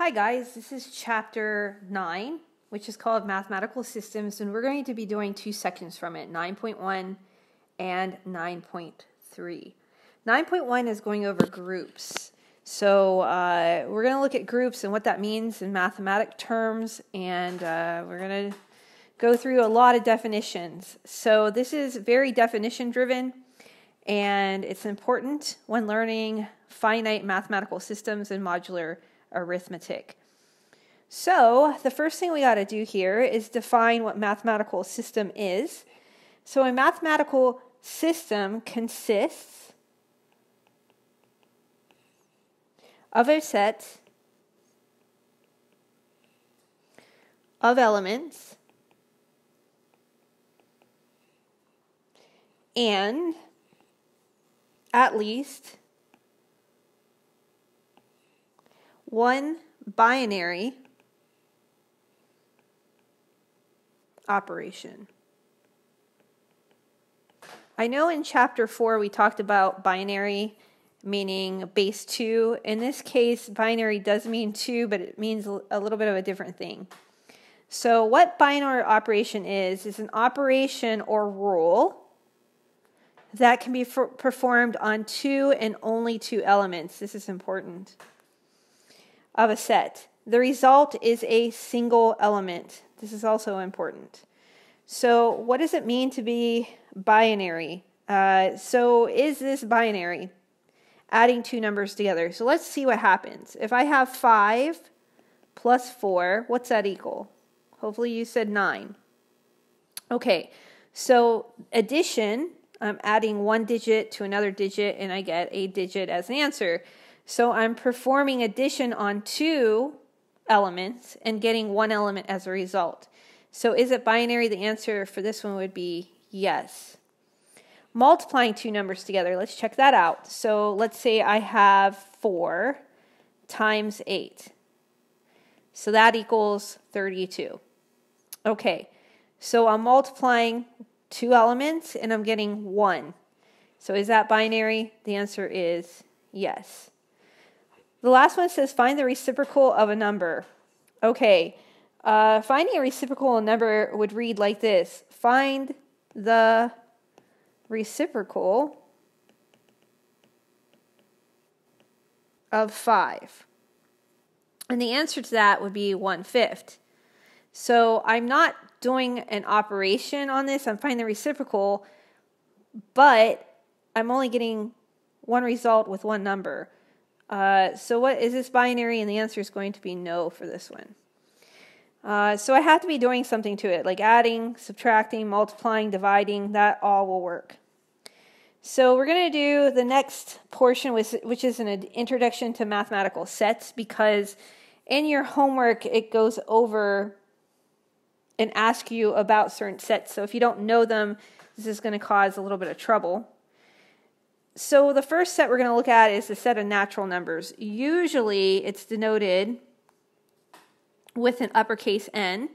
Hi guys, this is chapter 9, which is called Mathematical Systems, and we're going to be doing two sections from it, 9.1 and 9.3. 9.1 is going over groups. So we're going to look at groups and what that means in mathematic terms, and we're going to go through a lot of definitions. So this is very definition driven, and it's important when learning finite mathematical systems and modular arithmetic. So the first thing we got to do here is define what mathematical system is. So a mathematical system consists of a set of elements and at least one binary operation. I know in chapter 4 we talked about binary meaning base 2. In this case, binary does mean 2, but it means a little bit of a different thing. So what binary operation is an operation or rule that can be performed on two and only two elements. This is important. Of a set. The result is a single element. This is also important. So what does it mean to be binary? So is this binary? Adding two numbers together. So let's see what happens. If I have 5 plus 4, what's that equal? Hopefully you said 9. Okay, so addition, I'm adding one digit to another digit and I get a digit as an answer. So I'm performing addition on two elements and getting one element as a result. So is it binary? The answer for this one would be yes. Multiplying two numbers together, let's check that out. So let's say I have 4 times 8. So that equals 32. Okay, so I'm multiplying two elements and I'm getting 1. So is that binary? The answer is yes. The last one says find the reciprocal of a number. Okay, finding a reciprocal number would read like this. Find the reciprocal of 5. And the answer to that would be 1/5. So I'm not doing an operation on this. I'm finding the reciprocal, but I'm only getting one result with one number. So what is this binary? And the answer is going to be no for this one. So I have to be doing something to it, like adding, subtracting, multiplying, dividing. That all will work. So we're going to do the next portion, which is an introduction to mathematical sets, because in your homework it goes over and asks you about certain sets. So if you don't know them, this is going to cause a little bit of trouble. So the first set we're going to look at is the set of natural numbers. Usually it's denoted with an uppercase N.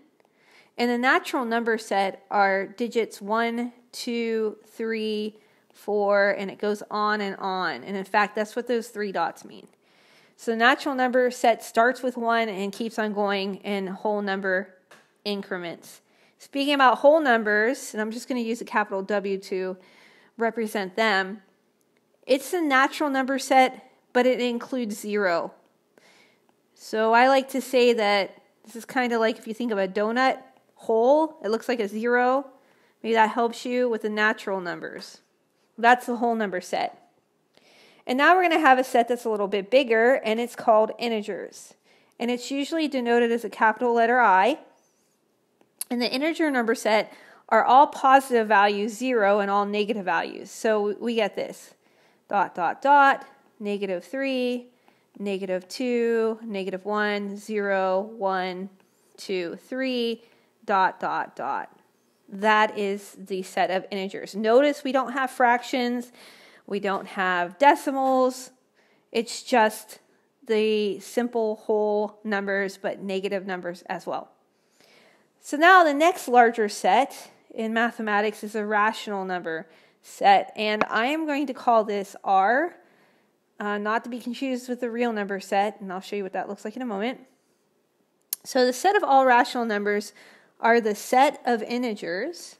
And the natural number set are digits 1, 2, 3, 4, and it goes on and on. And in fact, that's what those 3 dots mean. So the natural number set starts with 1 and keeps on going in whole number increments. Speaking about whole numbers, and I'm just going to use a capital W to represent them, it's a natural number set, but it includes 0. So I like to say that this is kind of like if you think of a donut hole, it looks like a 0. Maybe that helps you with the natural numbers. That's the whole number set. And now we're going to have a set that's a little bit bigger, and it's called integers. And it's usually denoted as a capital letter I. And the integer number set are all positive values, 0, and all negative values. So we get this. Dot, dot, dot, -3, -2, -1, 0, 1, 2, 3, dot, dot, dot. That is the set of integers. Notice we don't have fractions. We don't have decimals. It's just the simple whole numbers, but negative numbers as well. So now the next larger set in mathematics is a rational number set, and I am going to call this R, not to be confused with the real number set, and I'll show you what that looks like in a moment. So the set of all rational numbers are the set of integers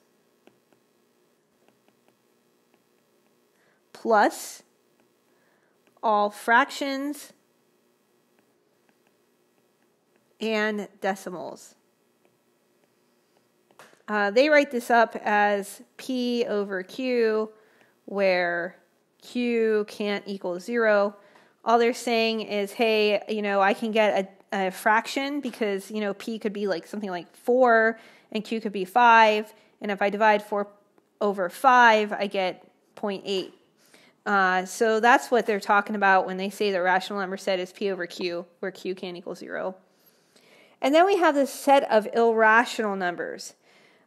plus all fractions and decimals. They write this up as P over Q, where Q can't equal 0. All they're saying is, hey, I can get a fraction because, P could be like something like 4 and Q could be 5. And if I divide 4 over 5, I get 0.8. So that's what they're talking about when they say the rational number set is P over Q, where Q can't equal 0. And then we have this set of irrational numbers.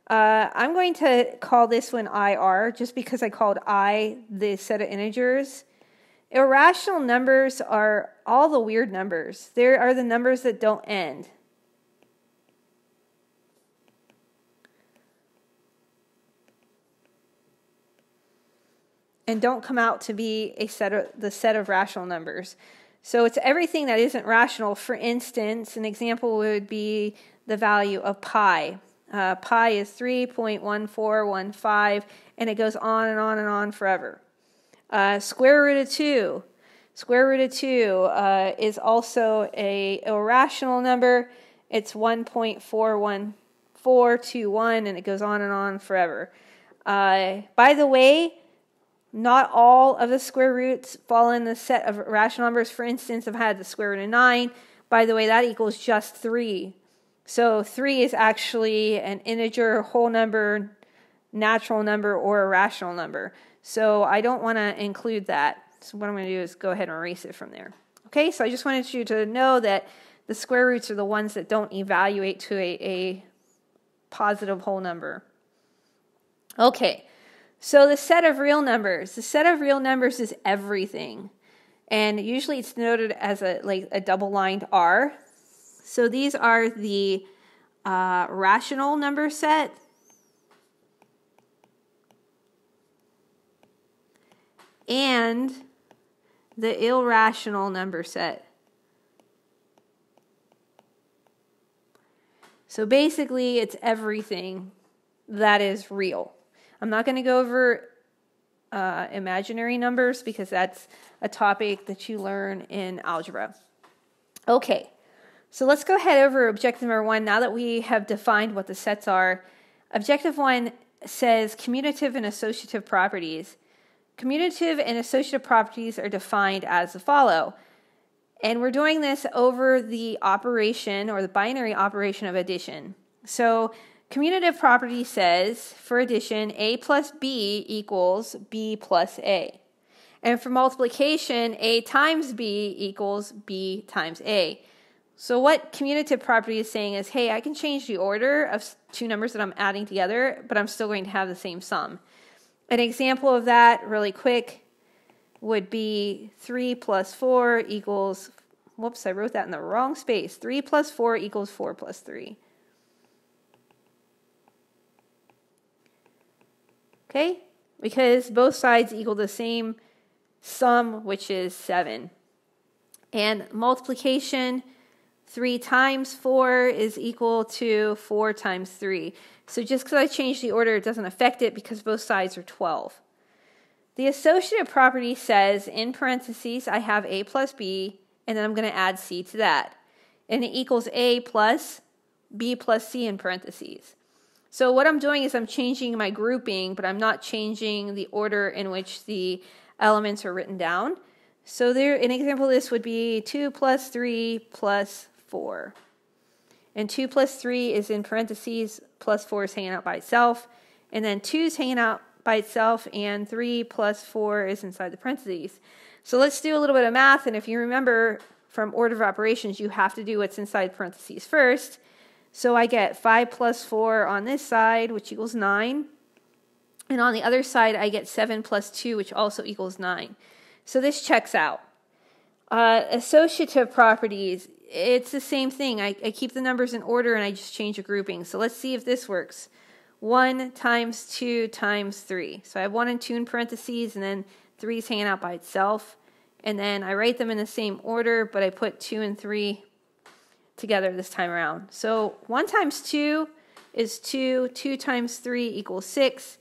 I'm going to call this one IR just because I called I the set of integers. Irrational numbers are all the weird numbers. They are the numbers that don't end. And don't come out to be the set of rational numbers. So it's everything that isn't rational. For instance, an example would be the value of pi. Pi is 3.1415, and it goes on and on and on forever. Square root of 2. Square root of 2 is also an irrational number. It's 1.41421, and it goes on and on forever. By the way, not all of the square roots fall in the set of rational numbers. For instance, I've had the square root of 9. By the way, that equals just 3. So 3 is actually an integer, whole number, natural number, or a rational number. So I don't want to include that. So what I'm going to do is go ahead and erase it from there. Okay, so I just wanted you to know that the square roots are the ones that don't evaluate to a positive whole number. Okay. So the set of real numbers. The set of real numbers is everything. And usually it's denoted as a double-lined R. So these are the rational number set. And the irrational number set. So basically it's everything that is real. I'm not going to go over imaginary numbers because that's a topic that you learn in algebra. Okay, so let's go ahead over objective number 1 now that we have defined what the sets are. Objective 1 says commutative and associative properties. Commutative and associative properties are defined as the follow. And we're doing this over the operation or the binary operation of addition. So commutative property says, for addition, A plus B equals B plus A. And for multiplication, A times B equals B times A. So what commutative property is saying is, hey, I can change the order of two numbers that I'm adding together, but I'm still going to have the same sum. An example of that, really quick, would be 3 plus 4 equals, whoops, I wrote that in the wrong space. 3 plus 4 equals 4 plus 3. Okay, because both sides equal the same sum, which is 7. And multiplication, 3 times 4 is equal to 4 times 3. So just because I changed the order, it doesn't affect it because both sides are 12. The associative property says, in parentheses, I have A plus B, and then I'm going to add C to that. And it equals A plus B plus C in parentheses. So what I'm doing is I'm changing my grouping, but I'm not changing the order in which the elements are written down. So there, an example of this would be 2 plus 3 plus 4. And 2 plus 3 is in parentheses, plus 4 is hanging out by itself. And then 2 is hanging out by itself, and 3 plus 4 is inside the parentheses. So let's do a little bit of math, and if you remember from order of operations, you have to do what's inside parentheses first. So I get 5 plus 4 on this side, which equals 9. And on the other side, I get 7 plus 2, which also equals 9. So this checks out. Associative properties, it's the same thing. I keep the numbers in order and I just change a grouping. So let's see if this works. 1 times 2 times 3. So I have 1 and 2 in parentheses, and then 3 is hanging out by itself. And then I write them in the same order, but I put 2 and 3 together this time around. So 1 times 2 is 2, 2 times 3 equals 6,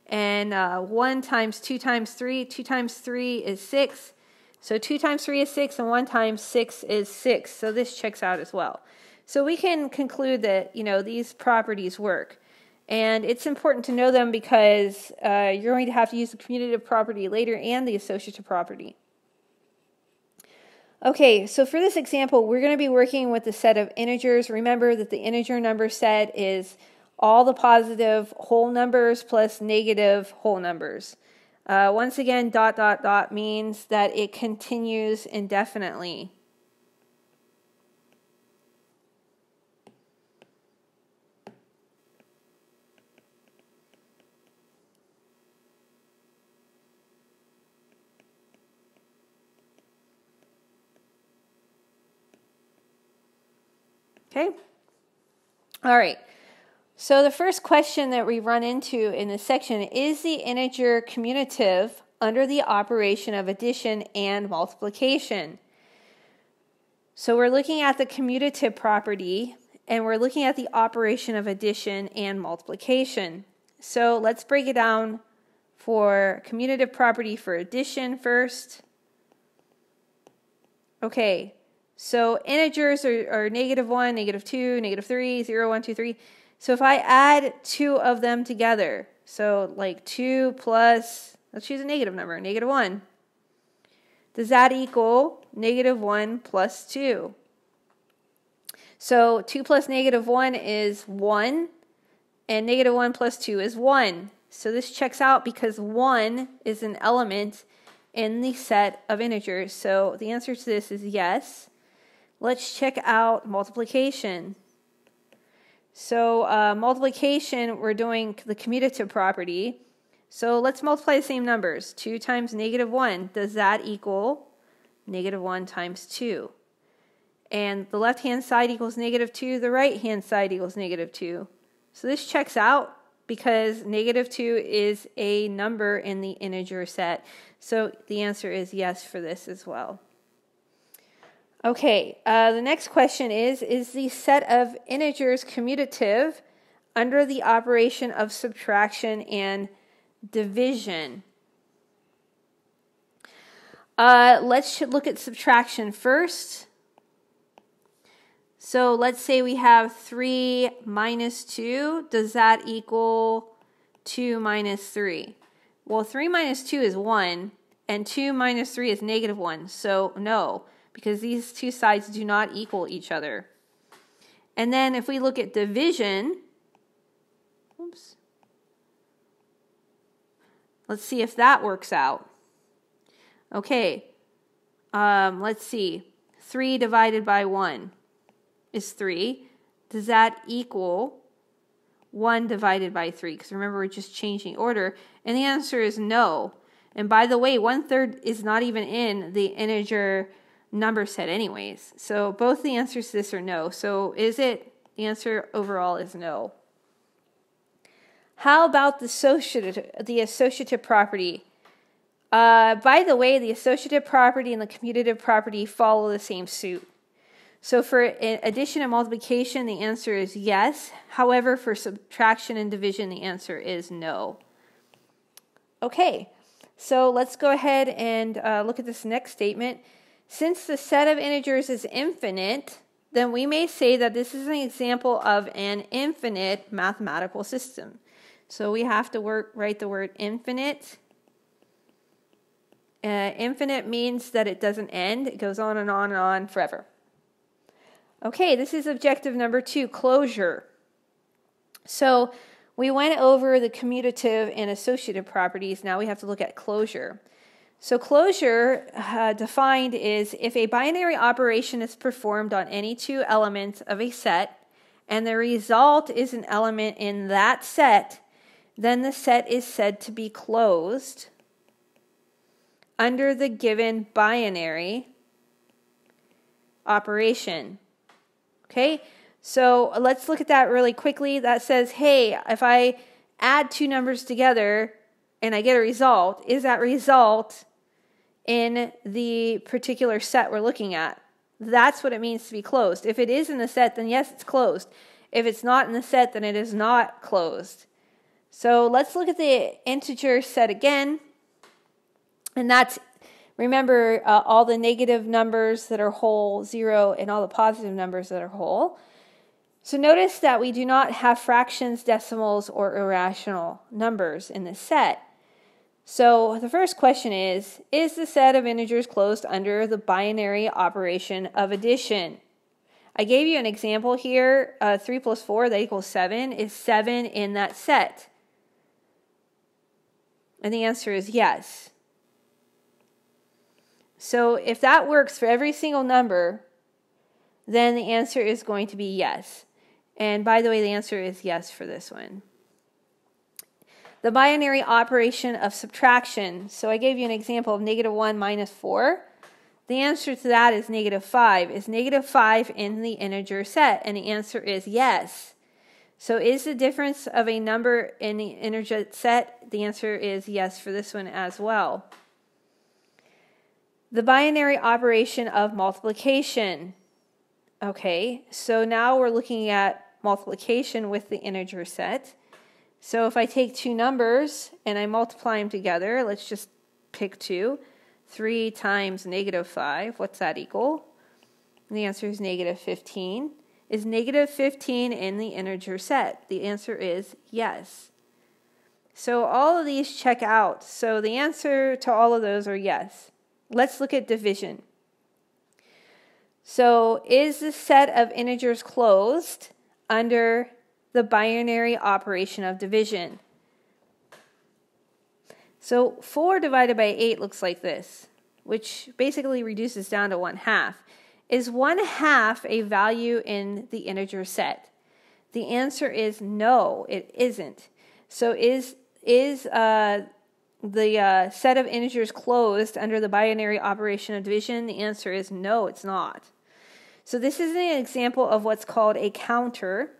and 1 times 2 times 3, 2 times 3 is 6. So 2 times 3 is 6, and 1 times 6 is 6. So this checks out as well. So we can conclude that, these properties work. And it's important to know them because you're going to have to use the commutative property later and the associative property. Okay, so for this example, we're going to be working with the set of integers. Remember that the integer number set is all the positive whole numbers plus negative whole numbers. Once again, ... means that it continues indefinitely. Okay? All right. So the first question that we run into in this section is the integer commutative under the operation of addition and multiplication. So we're looking at the commutative property, and we're looking at the operation of addition and multiplication. So let's break it down for commutative property for addition first. Okay. So integers are -1, -2, -3, 0, 1, 2, 3. So if I add 2 of them together, so like 2 plus, let's choose a negative number, -1. Does that equal -1 plus 2? So 2 plus -1 is 1, and -1 plus 2 is 1. So this checks out because 1 is an element in the set of integers. So the answer to this is yes. Let's check out multiplication. So multiplication, we're doing the commutative property. So let's multiply the same numbers. 2 times -1, does that equal -1 times 2? And the left-hand side equals -2, the right-hand side equals -2. So this checks out because -2 is a number in the integer set. So the answer is yes for this as well. Okay, the next question is the set of integers commutative under the operation of subtraction and division? Let's look at subtraction first. So let's say we have 3 minus 2. Does that equal 2 minus 3? Well, 3 minus 2 is 1, and 2 minus 3 is -1. So no, because these two sides do not equal each other. And then if we look at division, let's see if that works out. Okay, let's see. 3 divided by 1 is 3. Does that equal 1 divided by 3? Because remember, we're just changing order. And the answer is no. And by the way, 1/3 is not even in the integer number set anyways. So both the answers to this are no. So is it? The answer overall is no. How about the associative property? By the way, the associative property and the commutative property follow the same suit. So for addition and multiplication, the answer is yes. However, for subtraction and division, the answer is no. Okay, so let's go ahead and look at this next statement. Since the set of integers is infinite, then we may say that this is an example of an infinite mathematical system. So we have to write the word infinite. Infinite means that it doesn't end. It goes on and on and on forever. Okay, this is objective number 2, closure. So we went over the commutative and associative properties. Now we have to look at closure. So closure defined is if a binary operation is performed on any two elements of a set and the result is an element in that set, then the set is said to be closed under the given binary operation. Okay, so let's look at that really quickly. That says, hey, if I add two numbers together and I get a result, is that result in the particular set we're looking at? That's what it means to be closed. If it is in the set, then yes, it's closed. If it's not in the set, then it is not closed. So let's look at the integer set again. And that's, remember, all the negative numbers that are whole, 0, and all the positive numbers that are whole. So notice that we do not have fractions, decimals, or irrational numbers in this set. So the first question is the set of integers closed under the binary operation of addition? I gave you an example here. 3 plus 4, that equals 7. Is 7 in that set? And the answer is yes. So if that works for every single number, then the answer is going to be yes. And by the way, the answer is yes for this one. The binary operation of subtraction. So I gave you an example of -1 minus 4. The answer to that is -5. Is -5 in the integer set? And the answer is yes. So is the difference of a number in the integer set? The answer is yes for this one as well. The binary operation of multiplication. Okay, so now we're looking at multiplication with the integer set. So if I take two numbers and I multiply them together, let's just pick 2. 3 times -5, what's that equal? And the answer is -15. Is -15 in the integer set? The answer is yes. So all of these check out. So the answer to all of those are yes. Let's look at division. So is the set of integers closed under the binary operation of division? So 4 divided by 8 looks like this, which basically reduces down to 1/2. Is 1/2 a value in the integer set? The answer is no, it isn't. So is the set of integers closed under the binary operation of division? The answer is no, it's not. So this is an example of what's called a counter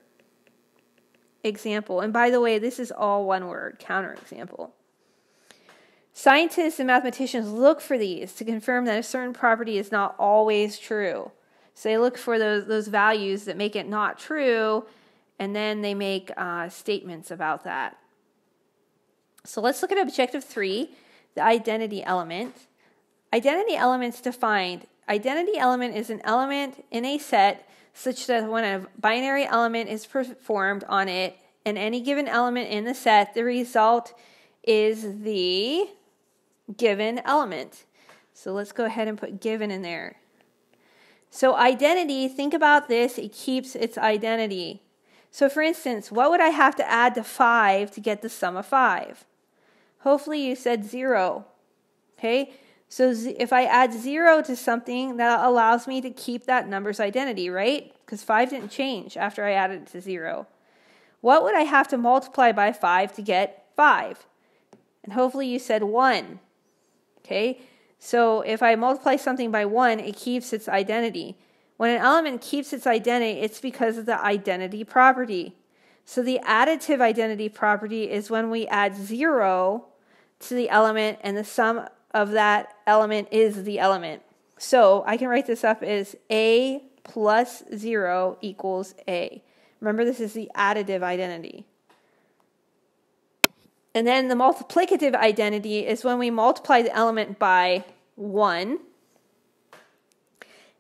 example. And by the way, this is all one word, counter example. Scientists and mathematicians look for these to confirm that a certain property is not always true. So they look for those values that make it not true, and then they make statements about that. So let's look at objective 3, the identity element. Identity element's defined. Identity element is an element in a set such that when a binary element is performed on it and any given element in the set, the result is the given element. So let's go ahead and put given in there. So identity, think about this, it keeps its identity. So for instance, what would I have to add to 5 to get the sum of 5? Hopefully you said 0. Okay? So if I add 0 to something, that allows me to keep that number's identity, right? Because 5 didn't change after I added it to 0. What would I have to multiply by 5 to get 5? And hopefully you said 1. Okay? So if I multiply something by 1, it keeps its identity. When an element keeps its identity, it's because of the identity property. So the additive identity property is when we add 0 to the element and the sum of that element is the element. So I can write this up as A plus 0 equals A. Remember, this is the additive identity. And then the multiplicative identity is when we multiply the element by 1,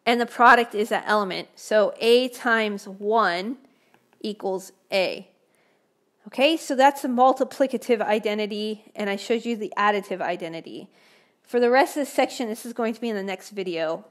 and the product is that element. So A times 1 equals A. Okay, so that's the multiplicative identity, and I showed you the additive identity. For the rest of this section, this is going to be in the next video.